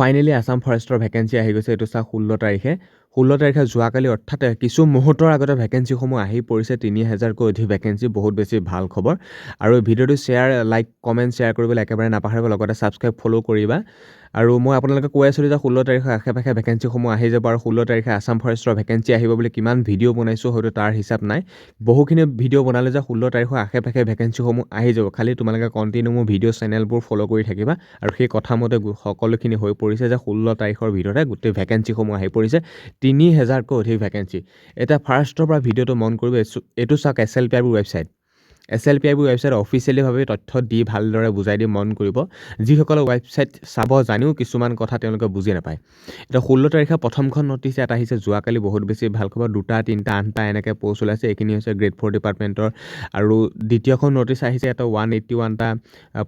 Finally Assam ফৰেষ্টৰ vacancy আহি গৈছে। এইটো চাওক 16 তাৰিখে 16 তাৰিখে যোৱাকালি অৰ্থাৎ কিছু মুহূৰ্তৰ আগতে ভেকেঞ্চিসমূহ আহি পৰিছে। 3000কৈ অধিক ভেকেঞ্চি, বহুত বেছি ভাল খবৰ। আৰু ভিডিঅ'টো শ্বেয়াৰ, লাইক, কমেণ্ট শ্বেয়াৰ কৰিবলৈ একেবাৰে নাপাহৰিব। লগতে ছাবস্ক্ৰাইব, ফ'ল' কৰিবা। আৰু মই আপোনালোকে কৈ আছিলোঁ যে 16 তাৰিখৰ আশে-পাশে ভেকেঞ্চিসমূহ আহি যাব আৰু 16 তাৰিখে আসাম ফৰেষ্টৰ ভেকেঞ্চি আহিব বুলি কিমান ভিডিঅ' বনাইছোঁ, হয়তো তাৰ হিচাপ নাই। বহুখিনি ভিডিঅ' বনালে যে 16 তাৰিখৰ আশে-পাশে ভেকেঞ্চিসমূহ আহি যাব। খালি তোমালোকে কণ্টিনিউ মোৰ ভিডিঅ' চেনেলবোৰ ফ'ল' কৰি থাকিবা। আৰু সেই কথামতে সকলোখিনি হৈ পৰিছে যে 16 তাৰিখৰ ভিতৰতে গোটেই ভেকেঞ্চিসমূহ আহি পৰিছে। 3000কৈ অধিক ভেকেঞ্চি। এতিয়া ফাৰ্ষ্টৰ পৰা ভিডিঅ'টো মন কৰিব। এইটো চাওক SLPIB ৱেবছাইট। SLPIB ৱেবছাইট অফিচিয়েলিভাৱে তথ্য দি ভালদৰে বুজাই দি মন কৰিব। যিসকলে ৱেবছাইট চাব জানিও কিছুমান কথা তেওঁলোকে বুজি নাপায়। এতিয়া 16 তাৰিখে প্ৰথমখন নটিচ ইয়াত আহিছে। যোৱাকালি বহুত বেছি ভাল খবৰ, 2টা 3টা 8টা এনেকৈ পষ্ট ওলাইছে। এইখিনি হৈছে গ্ৰেড 4 ডিপাৰ্টমেণ্টৰ। আৰু দ্বিতীয়খন নটিচ আহিছে, ইয়াত 181টা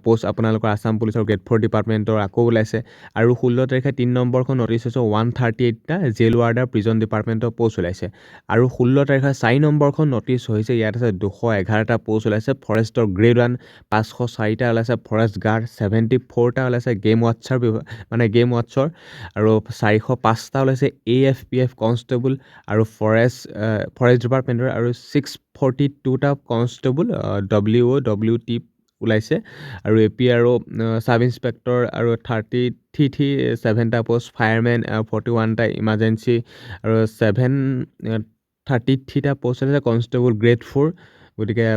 পষ্ট আপোনালোকৰ আসাম পুলিচৰ গ্ৰেড 4 ডিপাৰ্টমেণ্টৰ আকৌ ওলাইছে। আৰু 16 তাৰিখে 3 নম্বৰখন নটিচ হৈছে 138টা জেল ৱাৰ্ডাৰ প্ৰিজন ডিপাৰ্টমেণ্টৰ পষ্ট ওলাইছে। আৰু 16 তাৰিখে 4 নম্বৰখন নটিচ হৈছে, ইয়াত আছে 211টা পষ্ট ওলাইছে। ফৰেষ্টৰ গ্ৰেড 1 504টা ওলাইছে। ফৰেষ্ট গাৰ্ড 74টা ওলাইছে। গেম ৱাটছৰ আৰু 405টা ওলাইছে। AFPF কনষ্টেবল আৰু ফৰেষ্ট ডিপাৰ্টমেণ্টৰ আৰু 642টা কনষ্টেবল WOWT ওলাইছে। আৰু APRO ছাব ইনস্পেক্টৰ আৰু 37টা পষ্ট, ফায়াৰমেন 41টা, ইমাৰ্জেঞ্চি আৰু 733টা পষ্ট আছে। কনষ্টেবল গ্ৰেড 4, গতিকে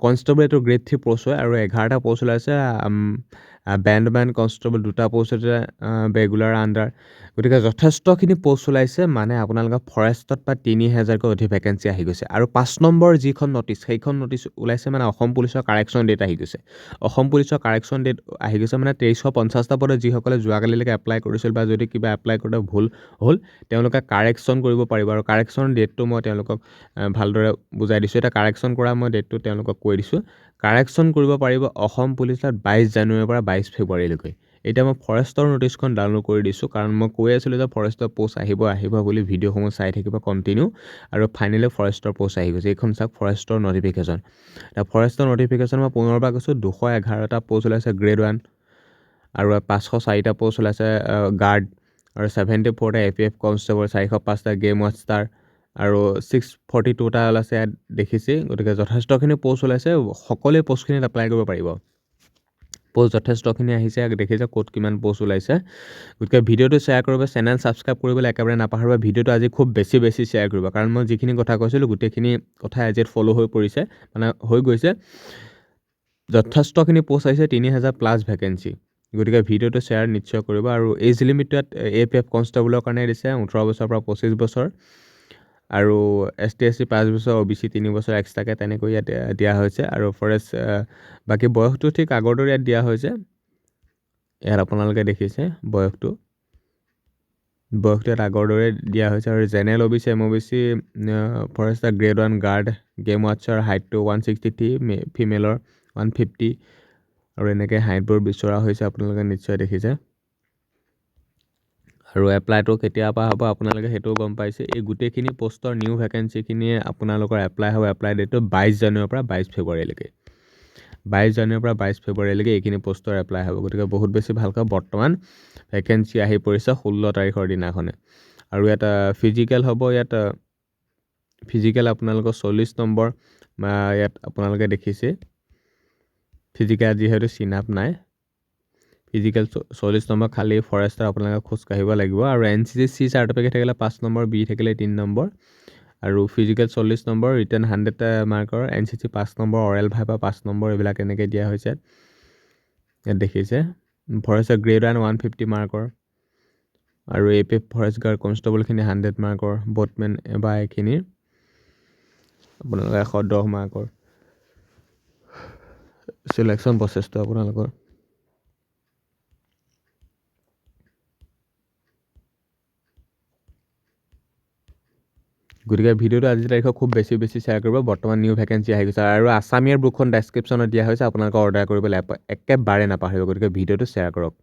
কনষ্টেবল এইটো গ্ৰেড 3 পষ্ট হয়। আৰু 11টা পষ্ট ওলাইছে। বেণ্ডমেন কনষ্টেবল 2টা পষ্ট আছে ৰেগুলাৰ আণ্ডাৰ। গতিকে যথেষ্টখিনি পষ্ট ওলাইছে। মানে আপোনালোকৰ ফৰেষ্টত প্ৰায় 3000কৈ অধিক ভেকেঞ্চি আহি গৈছে। আৰু 5 নম্বৰ যিখন নটিচ, সেইখন নটিচ ওলাইছে মানে অসম পুলিচৰ কাৰেকশ্যন ডেট আহি গৈছে। অসম পুলিচৰ কাৰেকশ্যন ডেট আহি গৈছে মানে 2350টা পদত যিসকলে যোৱাকালিলৈকে এপ্লাই কৰিছিল বা যদি কিবা এপ্লাই কৰোঁতে ভুল হ'ল, তেওঁলোকে কাৰেকশ্যন কৰিব পাৰিব। আৰু কাৰেকশ্যন ডেটটো মই তেওঁলোকক ভালদৰে বুজাই দিছোঁ। এতিয়া কাৰেকশ্যন কৰা মই ডেটটো তেওঁলোকক কৈ দিছোঁ। কাৰেকশ্যন কৰিব পাৰিব অসম পুলিচত 22 জানুৱাৰীৰ পৰা 22 ফেব্ৰুৱাৰীলৈকে। এতিয়া মই ফৰেষ্টৰ নটিচখন ডাউনলোড কৰি দিছোঁ, কাৰণ মই কৈ আছিলোঁ যে ফৰেষ্টৰ পষ্ট আহিব বুলি ভিডিঅ'সমূহ চাই থাকিব কণ্টিনিউ। আৰু ফাইনেলি ফৰেষ্টৰ পষ্ট আহি গৈছে। এইখন চাওক ফৰেষ্টৰ নটিফিকেশ্যন। এতিয়া ফৰেষ্টৰ নটিফিকেশ্যন মই পুনৰবাৰ কৈছোঁ, 211টা পষ্ট ওলাইছে গ্ৰেড 1 আৰু 504টা পষ্ট ওলাইছে গাৰ্ড আৰু 74টা APF কনষ্টেবল, 405টা গেম ৱাটছাৰ আৰু 642টা ওলাইছে ইয়াত দেখিছে। গতিকে যথেষ্টখিনি পষ্ট ওলাইছে। সকলোৱে পষ্টখিনিত এপ্লাই কৰিব পাৰিব। পষ্ট যথেষ্টখিনি আহিছে, দেখিছে ক'ত কিমান পষ্ট ওলাইছে। গতিকে ভিডিঅ'টো শ্বেয়াৰ কৰিব, চেনেল ছাবস্ক্ৰাইব কৰিবলৈ একেবাৰে নাপাহৰিব। ভিডিঅ'টো আজি খুব বেছি শ্বেয়াৰ কৰিব, কাৰণ মই যিখিনি কথা কৈছিলোঁ গোটেইখিনি কথা এজেট ফ'ল' হৈ পৰিছে, মানে হৈ গৈছে। যথেষ্টখিনি পষ্ট আহিছে, 3000+ ভেকেঞ্চি। গতিকে ভিডিঅ'টো শ্বেয়াৰ নিশ্চয় কৰিব। আৰু এজ লিমিটটো ইয়াত APF কনষ্টেবলৰ কাৰণে দিছে 18 বছৰৰ পৰা 25 বছৰ। আৰু ST SC 5 বছৰ, OBC 3 বছৰ এক্সট্ৰাকৈ তেনেকৈ ইয়াত দিয়া হৈছে। আৰু ফৰেষ্ট বাকী বয়সটো ঠিক আগৰ দৰে ইয়াত দিয়া হৈছে। ইয়াত আপোনালোকে দেখিছে বয়সটো ইয়াত আগৰ দৰে দিয়া হৈছে। আৰু general OBC MOBC forester grade 1 guard game watcher হাইটটো 163, ফিমেলৰ 150 আৰু এনেকৈ হাইটবোৰ বিচৰা হৈছে, আপোনালোকে নিশ্চয় দেখিছে। আৰু এপ্লাইটো কেতিয়াৰ পৰা হ'ব আপোনালোকে সেইটোও গম পাইছে। এই গোটেইখিনি পষ্টৰ নিউ ভেকেঞ্চিখিনিয়ে আপোনালোকৰ এপ্লাই হ'ব। এপ্লাই ডেটটো 22 জানুৱাৰীৰ পৰা 22 ফেব্ৰুৱাৰীলৈকে। 22 জানুৱাৰীৰ পৰা 22 ফেব্ৰুৱাৰীলৈকে এইখিনি পষ্টৰ এপ্লাই হ'ব। গতিকে বহুত বেছি ভালকৈ বৰ্তমান ভেকেঞ্চি আহি পৰিছে 16 তাৰিখৰ দিনাখনে। আৰু ইয়াত ফিজিকেল হ'ব। ইয়াত ফিজিকেল আপোনালোকৰ 40 নম্বৰ, ইয়াত আপোনালোকে দেখিছে। ফিজিকেল যিহেতু চিনাপ নাই, ফিজিকেল 40 নম্বৰ। খালী ফৰেষ্টৰ আপোনালোকে খোজকাঢ়িব লাগিব। আৰু NCC C চাৰ্টিফিকেট থাকিলে 5 নম্বৰ, B থাকিলে 3 নম্বৰ। আৰু ফিজিকেল 40 নম্বৰ, ৰিটেন 100 মাৰ্কৰ, NCC 5 number, oral viva 5 number, এইবিলাক এনেকৈ দিয়া হৈছে। ইয়াত দেখিছে ফৰেষ্টৰ গ্ৰেড 1 150 মাৰ্কৰ। আৰু APF ফৰেষ্ট গাৰ্ড কনষ্টেবলখিনি 100 মাৰ্কৰ, বটমেন বা এইখিনিৰ আপোনালোকৰ 110 মাৰ্কৰ চিলেকশ্যন প্ৰচেছটো আপোনালোকৰ। গতিকে ভিডিঅ'টো আজিৰ তাৰিখত খুব বেছি শ্বেয়াৰ কৰিব। বৰ্তমান নিউ ভেকেঞ্চি আহি গৈছে। আৰু আছামীয়াৰ বুকখন ডেছক্ৰিপশ্যনত দিয়া হৈছে, আপোনালোকে অৰ্ডাৰ কৰিবলৈ একেবাৰে নাপাহৰিব। গতিকে ভিডিঅ'টো শ্বেয়াৰ কৰক।